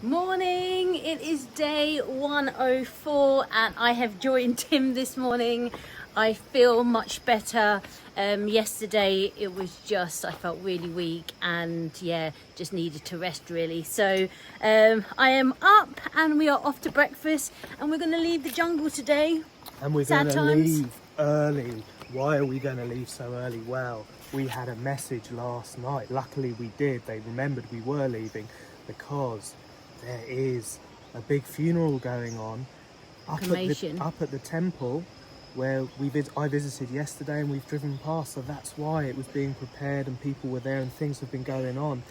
Morning, it is day 104 and I have joined Tim this morning. I feel much better. Yesterday it was just, I felt really weak and just needed to rest really. So I am up and we are off to breakfast and we're going to leave the jungle today. And we're going to leave early. Why are we going to leave so early? Well, we had a message last night. Luckily we did. They remembered we were leaving because there is a big funeral going on up at the temple where I visited yesterday, and we've driven past, so that's why it was being prepared and people were there and things have been going on.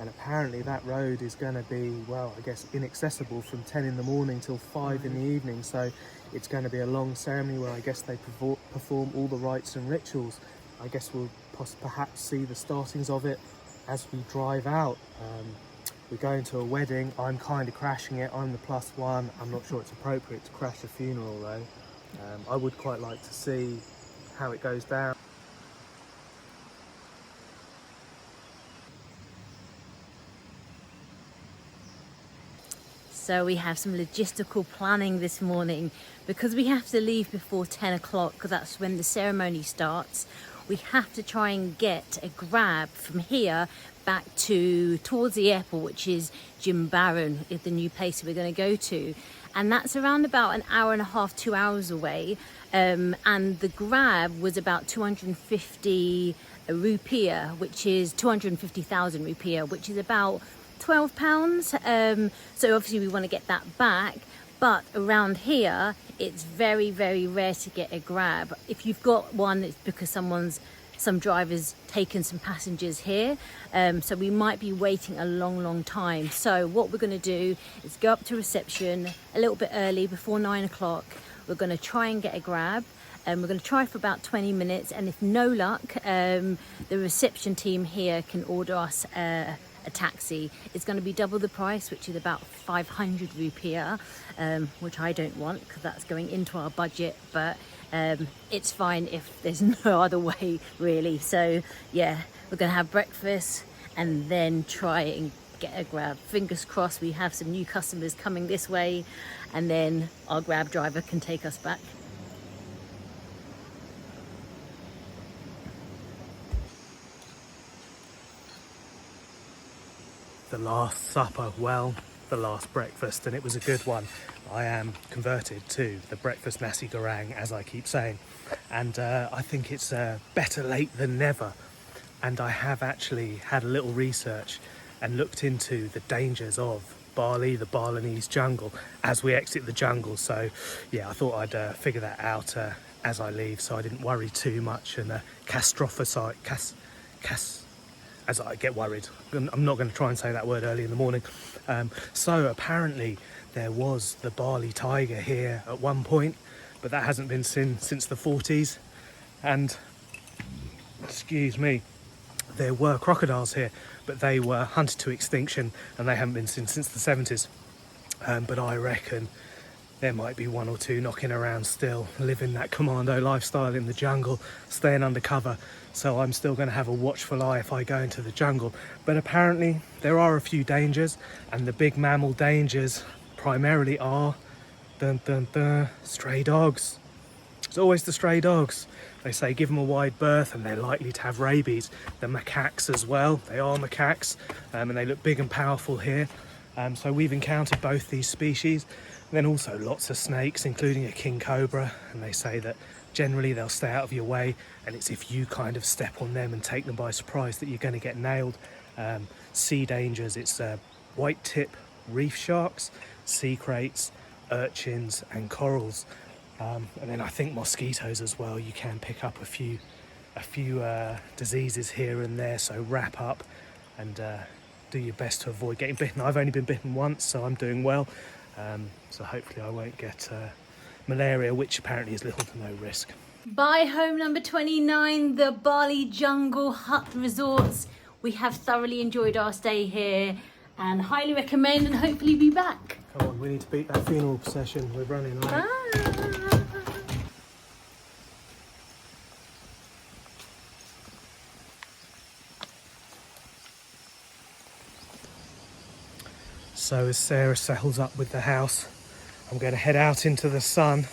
And apparently that road is going to be, well, I guess inaccessible from 10 in the morning till 5 in the evening, so it's going to be a long ceremony where I guess they perform all the rites and rituals. I guess we'll perhaps see the startings of it as we drive out. We're going to a wedding. I'm kind of crashing it. I'm the +1. I'm not sure it's appropriate to crash a funeral though. I would quite like to see how it goes down. So we have some logistical planning this morning because we have to leave before 10 o'clock because that's when the ceremony starts. We have to try and get a grab from here back towards the airport, which is Jimbaran, is the new place we're going to go to. And that's around about an hour and a half, 2 hours away. And the grab was about 250 rupiah, which is 250,000 rupiah, which is about £12. So obviously we want to get that back. But around here, it's very, very rare to get a grab. If you've got one, it's because some drivers taken some passengers here. So we might be waiting a long time. So what we're going to do is go up to reception a little bit early, before 9 o'clock. We're going to try and get a grab. We're going to try for about 20 minutes. And if no luck, the reception team here can order us a taxi. It's going to be double the price, which is about 500 rupiah, which I don't want because that's going into our budget, but it's fine if there's no other way really. So yeah, we're going to have breakfast and then try and get a grab. Fingers crossed we have some new customers coming this way and then our grab driver can take us back. The last supper, well, the last breakfast, and it was a good one. I am converted to the breakfast nasi goreng, as I keep saying, and I think it's better late than never. And I have actually had a little research and looked into the dangers of Bali, the Balinese jungle, as we exit the jungle. So yeah, I thought I'd figure that out as I leave, so I didn't worry too much and as I get worried. I'm not going to try and say that word early in the morning. So apparently there was the Bali tiger here at one point, but that hasn't been seen since the 40s. And, excuse me, there were crocodiles here, but they were hunted to extinction and they haven't been seen since the 70s. But I reckon there might be one or two knocking around still, living that commando lifestyle in the jungle, staying undercover. So I'm still going to have a watchful eye if I go into the jungle. But apparently there are a few dangers, and the big mammal dangers primarily are stray dogs. It's always the stray dogs. They say give them a wide berth and they're likely to have rabies. The macaques as well, they are macaques, and they look big and powerful here. So we've encountered both these species. And then also lots of snakes, including a king cobra, and they say that generally they'll stay out of your way, and it's if you kind of step on them and take them by surprise that you're going to get nailed. Sea dangers, it's white tip reef sharks, sea kraits, urchins and corals, and then I think mosquitoes as well. You can pick up a few diseases here and there, so wrap up and do your best to avoid getting bitten. I've only been bitten once, so I'm doing well. So hopefully I won't get malaria, which apparently is little to no risk. By home number 29, the Bali Jungle Hut Resorts. We have thoroughly enjoyed our stay here and highly recommend and hopefully be back. Come on, we need to beat that funeral procession. We're running late. Bye. So as Sarah settles up with the house, I'm going to head out into the sun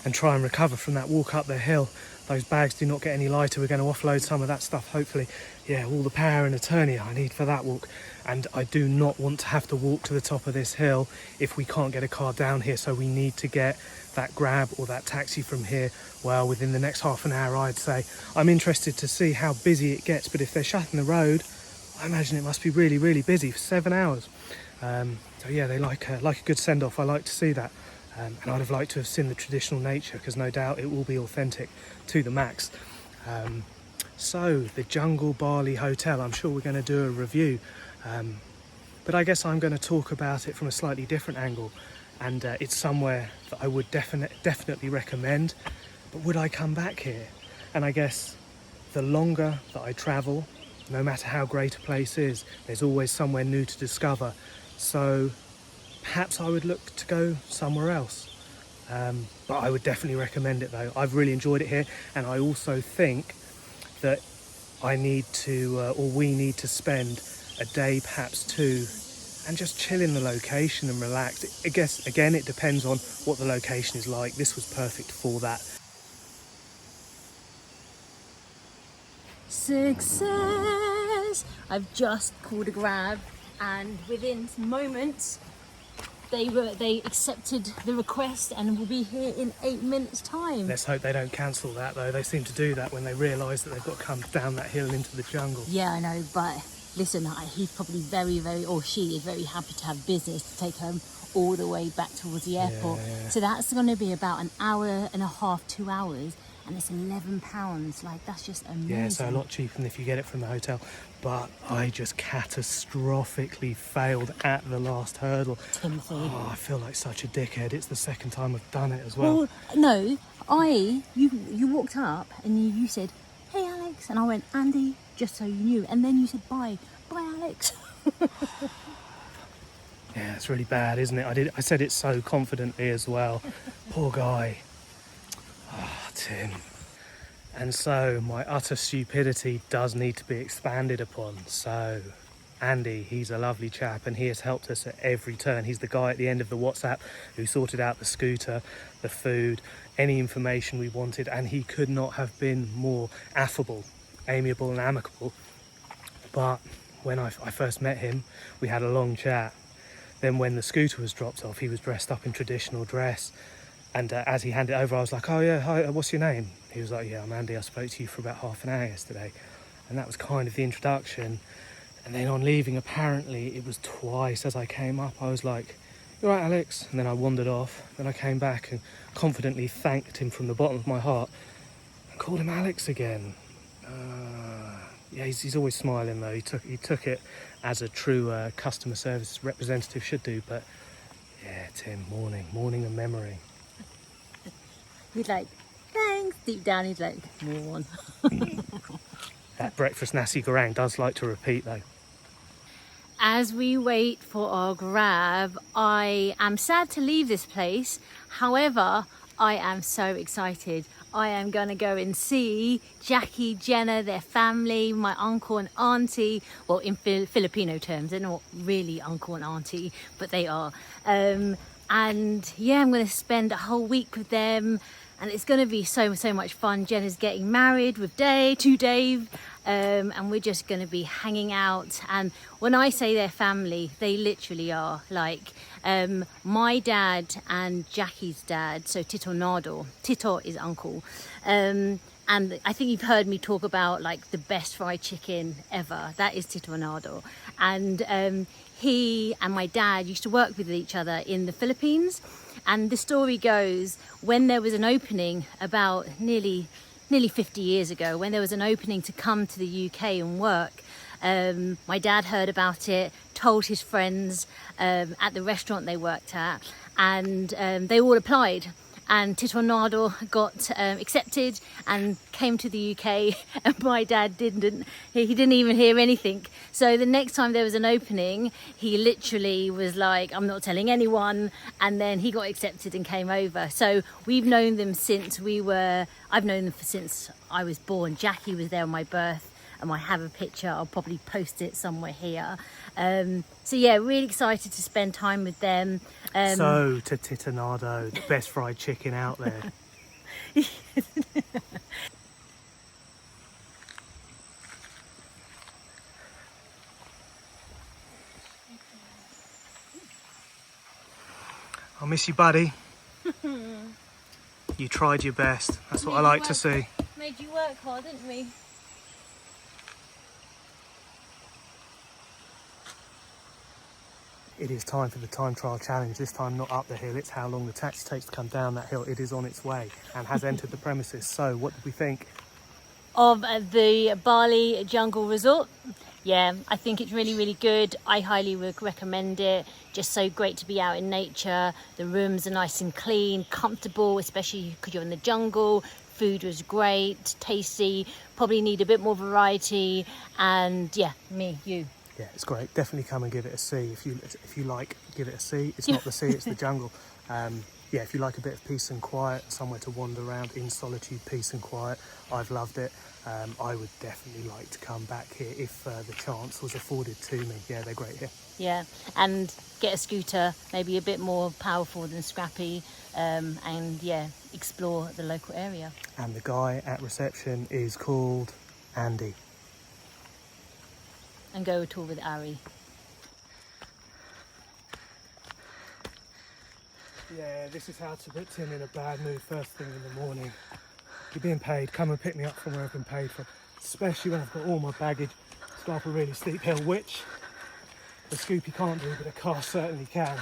and try and recover from that walk up the hill. Those bags do not get any lighter. We're going to offload some of that stuff, hopefully. Yeah, all the power and eternia I need for that walk. And I do not want to have to walk to the top of this hill if we can't get a car down here. So we need to get that grab or that taxi from here, well, within the next half an hour, I'd say. I'm interested to see how busy it gets, but if they're shutting the road, I imagine it must be really, really busy for 7 hours. So yeah, they like a good send-off. I like to see that. And I'd have liked to have seen the traditional nature, because no doubt it will be authentic to the max. So the Jungle Bali Hotel, I'm sure we're going to do a review, but I guess I'm going to talk about it from a slightly different angle. And it's somewhere that I would definitely recommend, but would I come back here? And I guess the longer that I travel, no matter how great a place is, there's always somewhere new to discover. So perhaps I would look to go somewhere else. But I would definitely recommend it though. I've really enjoyed it here, and I also think that I need to, or we need to spend a day, perhaps two, and just chill in the location and relax. I guess, again, it depends on what the location is like. This was perfect for that. Success! I've just called a grab, and within moments they accepted the request and will be here in 8 minutes time. Let's hope they don't cancel that though. They seem to do that when they realise that they've got to come down that hill into the jungle. Yeah, I know, but listen, he's probably or she is very happy to have business to take home all the way back towards the airport. Yeah. So that's going to be about an hour and a half, 2 hours, and it's £11. Like, that's just amazing. Yeah, so a lot cheaper than if you get it from the hotel. But I just catastrophically failed at the last hurdle. Timothy. Oh, I feel like such a dickhead. It's the second time I've done it as well. No, you walked up and you said, "Hey Alex," and I went, "Andy," just so you knew, and then you said, "Bye Alex." Yeah, it's really bad, isn't it? I said it so confidently as well. Poor guy. Ah, Tim. And so my utter stupidity does need to be expanded upon. So Andy, he's a lovely chap, and he has helped us at every turn. He's the guy at the end of the WhatsApp who sorted out the scooter, the food, any information we wanted, and he could not have been more affable, amiable and amicable. But when I first met him, we had a long chat. Then when the scooter was dropped off, he was dressed up in traditional dress. And as he handed it over, I was like, "Oh yeah, hi, what's your name?" He was like, "Yeah, I'm Andy. I spoke to you for about half an hour yesterday." And that was kind of the introduction. And then on leaving, apparently it was twice as I came up, I was like, "You all right, Alex?" And then I wandered off. Then I came back and confidently thanked him from the bottom of my heart and called him Alex again. Yeah, he's always smiling though. He took it as a true customer service representative should do. But yeah, Tim, morning and memory. He's like, "Thanks." Deep down, he's like, "More one." That breakfast nasi goreng does like to repeat though. As we wait for our grab, I am sad to leave this place. However, I am so excited. I am going to go and see Jackie, Jenna, their family, my uncle and auntie. Well, in Filipino terms, they're not really uncle and auntie, but they are. And yeah, I'm going to spend a whole week with them. And it's going to be so much fun. Jenna's getting married with Dave, and we're just going to be hanging out. And when I say their family, they literally are. Like my dad and Jackie's dad, so Tito Nardo. Tito is uncle. And I think you've heard me talk about like the best fried chicken ever. That is Tito Nardo. And he and my dad used to work with each other in the Philippines. And the story goes, when there was an opening about nearly 50 years ago, when there was an opening to come to the UK and work, my dad heard about it, told his friends at the restaurant they worked at, and they all applied. And Tito Nardo got accepted and came to the UK, and my dad didn't even hear anything. So the next time there was an opening, he literally was like, "I'm not telling anyone," and then he got accepted and came over. So we've known them since I've known them since I was born. Jackie was there on my birth, and I have a picture. I'll probably post it somewhere here. So yeah, really excited to spend time with them. So to Titanado, the best fried chicken out there. I miss you, buddy. You tried your best. That's what I like to see. Made you work hard, didn't we? It is time for the time trial challenge. This time not up the hill, it's how long the taxi takes to come down that hill. It is on its way and has entered the premises. So what did we think? Of the Bali Jungle Resort. Yeah, I think it's really, really good. I highly would recommend it. Just so great to be out in nature. The rooms are nice and clean, comfortable, especially because you're in the jungle. Food was great, tasty, probably need a bit more variety. And yeah, you. Yeah, it's great. Definitely come and give it a see. If you like, give it a see. It's not the sea, it's the jungle. Yeah, if you like a bit of peace and quiet, somewhere to wander around in solitude, peace and quiet, I've loved it. I would definitely like to come back here if the chance was afforded to me. Yeah, they're great here. Yeah, and get a scooter, maybe a bit more powerful than Scrappy, and yeah, explore the local area. And the guy at reception is called Andy. And go a tour with Ari. Yeah, this is how to put Tim in a bad mood first thing in the morning. You're being paid, come and pick me up from where I've been paid from. Especially when I've got all my baggage. It's up a really steep hill, which the Scoopy can't do, but a car certainly can.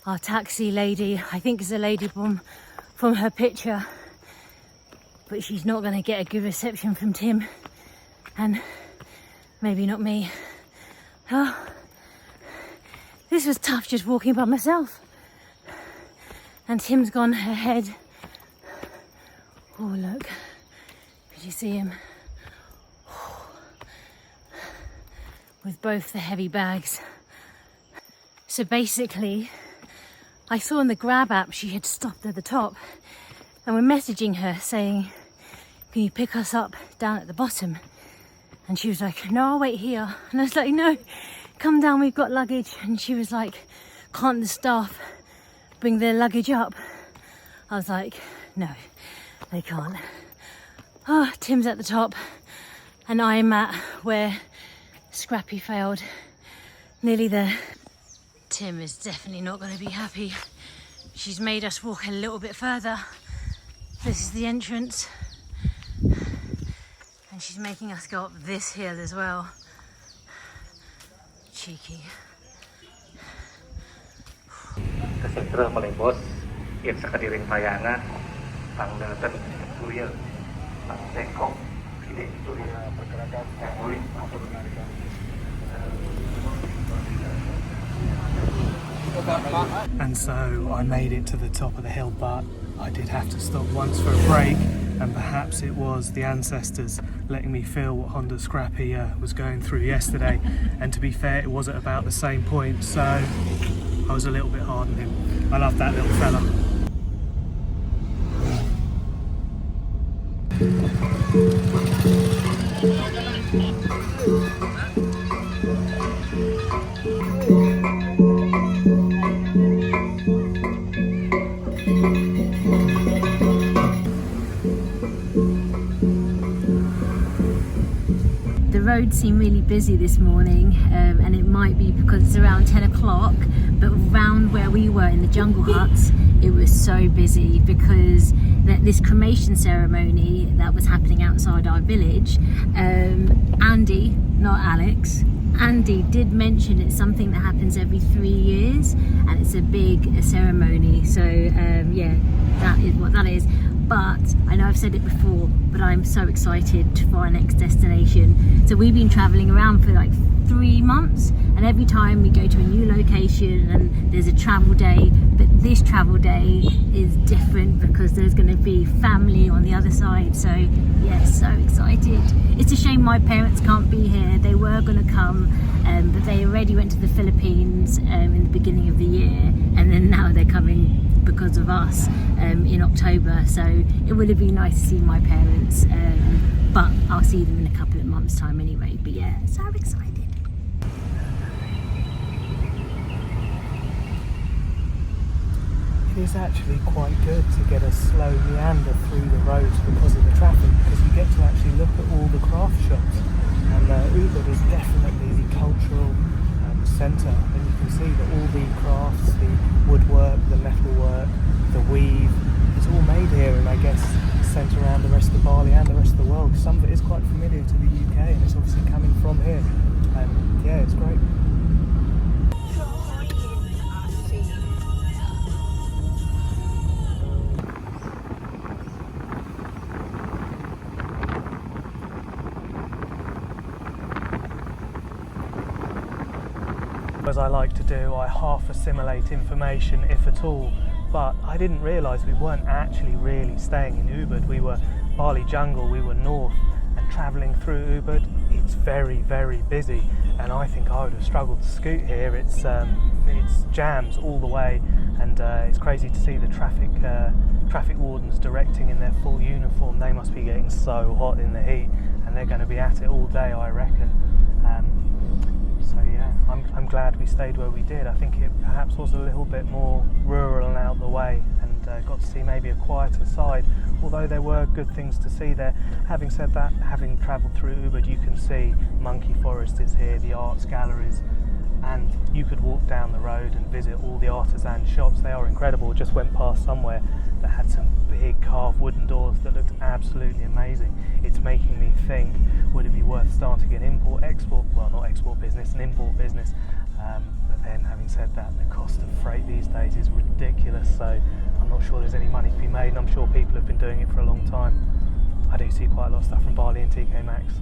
Our taxi lady, I think is a lady from her picture, but she's not going to get a good reception from Tim, and maybe not me. Oh, this was tough just walking by myself. And Tim's gone ahead. Oh look, did you see him? With both the heavy bags. So basically, I saw in the Grab app she had stopped at the top, and we're messaging her saying, can you pick us up down at the bottom? And she was like, no, I'll wait here. And I was like, no, come down, we've got luggage. And she was like, can't the staff bring their luggage up? I was like, no, they can't. Oh, Tim's at the top and I'm at where Scrappy failed. Nearly there. Tim is definitely not going to be happy. She's made us walk a little bit further. This is the entrance. And she's making us go up this hill as well. Cheeky. Kesentra melebos, it sa kadiring payangan, pangdatan kuya, tekok, tidak itu dia pergerakan boleh masuk And so I made it to the top of the hill, but I did have to stop once for a break, and perhaps it was the ancestors letting me feel what Honda Scrappy was going through yesterday. And to be fair, it was at about the same point, so I was a little bit hard on him. I love that little fella. The roads seem really busy this morning, and it might be because it's around 10 o'clock, but around where we were in the jungle huts, it was so busy because this cremation ceremony that was happening outside our village, Andy, not Alex, Andy did mention it's something that happens every 3 years and it's a big ceremony. So yeah, that is what that is. But I know I've said it before, but I'm so excited for our next destination. So we've been traveling around for like 3 months, and every time we go to a new location and there's a travel day, but this travel day is different because there's going to be family on the other side. So yeah, so excited. It's a shame my parents can't be here. They were going to come, but they already went to the Philippines in the beginning of the year, and then now they're coming because of us in October. So it would have been nice to see my parents, but I'll see them in a couple of months' time anyway. But yeah, so excited. It is actually quite good to get a slow meander through the roads because of the traffic, because you get to actually look at all the craft shops. And Ubud is definitely the cultural centre, and you can see that all the crafts, the woodwork, the metalwork, the weave, it's all made here, and I guess sent around the rest of Bali and the rest of the world. Some of it is quite familiar to the UK, and it's obviously coming from here. And yeah, it's great. As I like to do, I half assimilate information, if at all, but I didn't realise we weren't actually really staying in Ubud. We were Bali jungle, we were north, and travelling through Ubud, it's very, very busy, and I think I would have struggled to scoot here. It's jams all the way, and it's crazy to see the traffic wardens directing in their full uniform. They must be getting so hot in the heat, and they're going to be at it all day, I reckon. So yeah, I'm glad we stayed where we did. I think it perhaps was a little bit more rural and out the way, and got to see maybe a quieter side, although there were good things to see there. Having said that, having travelled through Ubud, you can see Monkey Forest is here, the arts galleries, and you could walk down the road and visit all the artisan shops. They are incredible. Just went past somewhere that had some big carved wooden doors that looked absolutely amazing. It's making me think, would it be worth starting an import-export, well, not export business, an import business? But then, having said that, the cost of freight these days is ridiculous, so I'm not sure there's any money to be made, and I'm sure people have been doing it for a long time. I do see quite a lot of stuff from Bali and TK Maxx.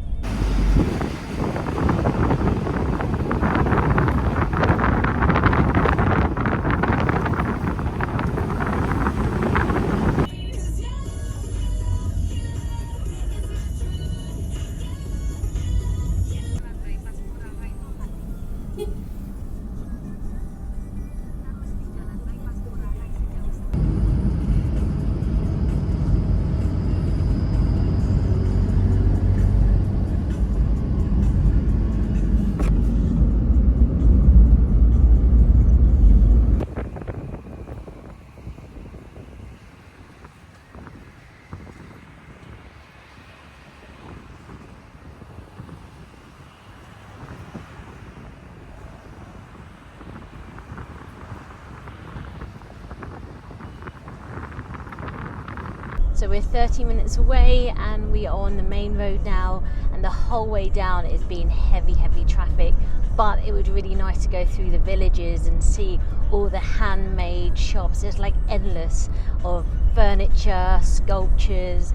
So we're 30 minutes away and we are on the main road now, and the whole way down it's been heavy traffic, but it was really nice to go through the villages and see all the handmade shops. There's like endless of furniture, sculptures,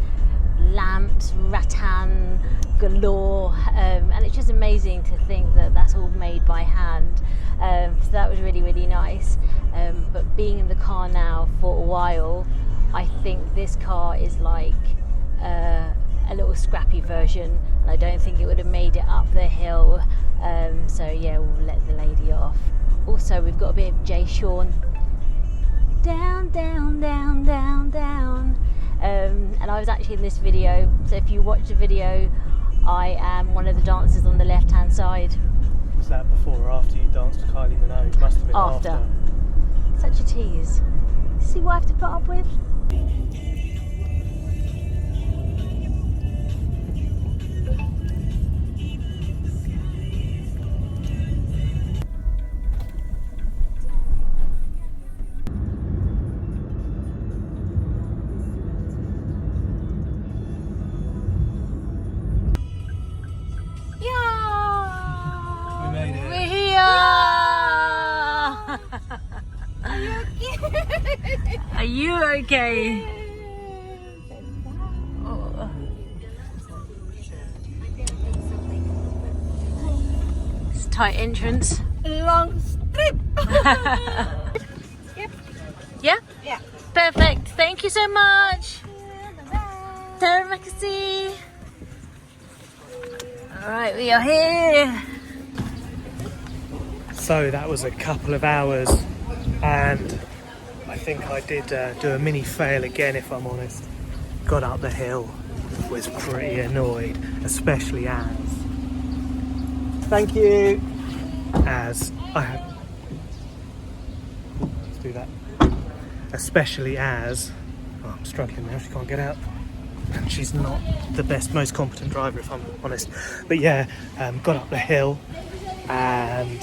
lamps, rattan galore, and it's just amazing to think that that's all made by hand. So that was really nice, but being in the car now for a while, I think this car is like a little scrappy version, and I don't think it would have made it up the hill. So yeah, we'll let the lady off. Also, we've got a bit of Jay Sean. Down, down, down, down, down. And I was actually in this video, so if you watch the video, I am one of the dancers on the left hand side. Was that before or after you danced to Kylie Minogue? Must have been after. Such a tease. See what I have to put up with? We made it. We're here! Are you okay? Oh. It's a tight entrance. Long strip. Yep. Yeah? Yeah. Perfect. Thank you so much. Terima kasih. Alright, we are here. So that was a couple of hours, and I think I did do a mini fail again, if I'm honest. Got up the hill was pretty annoyed, especially as... Thank you! As I had... Let's do that. Especially as... Oh, I'm struggling now, she can't get out. She's not the best, most competent driver, if I'm honest. But yeah, got up the hill and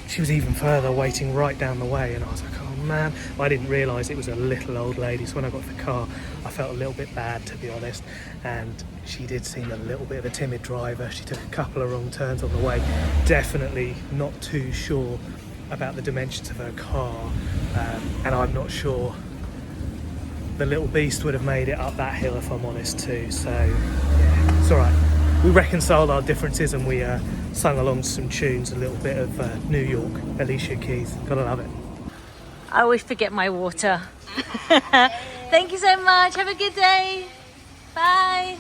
she was even further, waiting right down the way, and I was like, oh man. I didn't realise it was a little old lady, so when I got to the car I felt a little bit bad, to be honest. And she did seem a little bit of a timid driver. She took a couple of wrong turns on the way. Definitely not too sure about the dimensions of her car, and I'm not sure the little beast would have made it up that hill, if I'm honest too. So yeah, it's all right. We reconciled our differences and we sung along to some tunes, a little bit of New York, Alicia Keys. Gotta love it. I always forget my water. Thank you so much. Have a good day. Bye.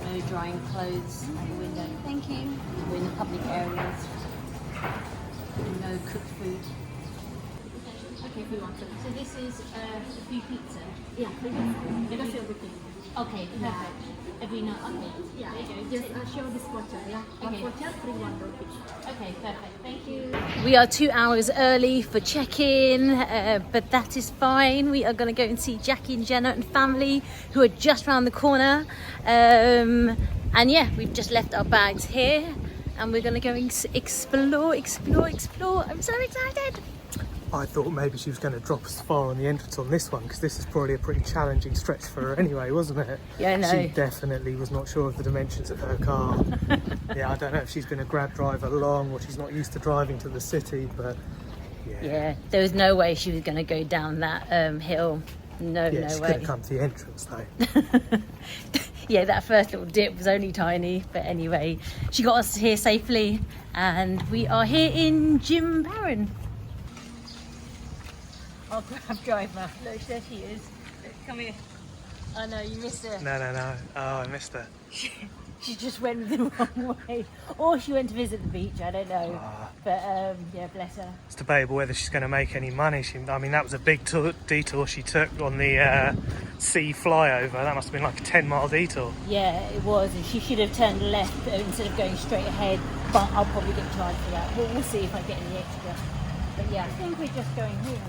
No drying clothes at the window. Thank you. We're in the public areas. No cooked food. Okay, if we want to. So this is a free pizza. Yeah, that's everything. Okay, perfect. Every night. Okay. Yeah, There you go. just show this voucher. Yeah, Okay. one voucher, free one rupee. Okay, perfect. Thank you. We are 2 hours early for check-in, but that is fine. We are going to go and see Jackie and Jenna and family, who are just around the corner. And yeah, we've just left our bags here, and we're going to go and explore. I'm so excited. I thought maybe she was going to drop us far on the entrance on this one, because this is probably a pretty challenging stretch for her anyway, wasn't it? Yeah, I know. She definitely was not sure of the dimensions of her car. Yeah, I don't know if she's been a grab driver long or she's not used to driving to the city, but yeah. Yeah, there was no way she was going to go down that hill. No, Yeah, no she way. couldn't come to the entrance though. Yeah, that first little dip was only tiny, but anyway, she got us here safely, and we are here in Jimbaran. Our grab driver. Look, there she is. Look, come here. Oh no, you missed her. No. Oh, I missed her. She just went the wrong way, or she went to visit the beach. I don't know. But yeah, bless her. It's debatable whether she's going to make any money. I mean, that was a big detour she took on the sea flyover. That must have been like a 10-mile detour. Yeah, it was, and she should have turned left instead of going straight ahead. But I'll probably get charged for that. We'll see if I get any extra. But yeah, I think we're just going here.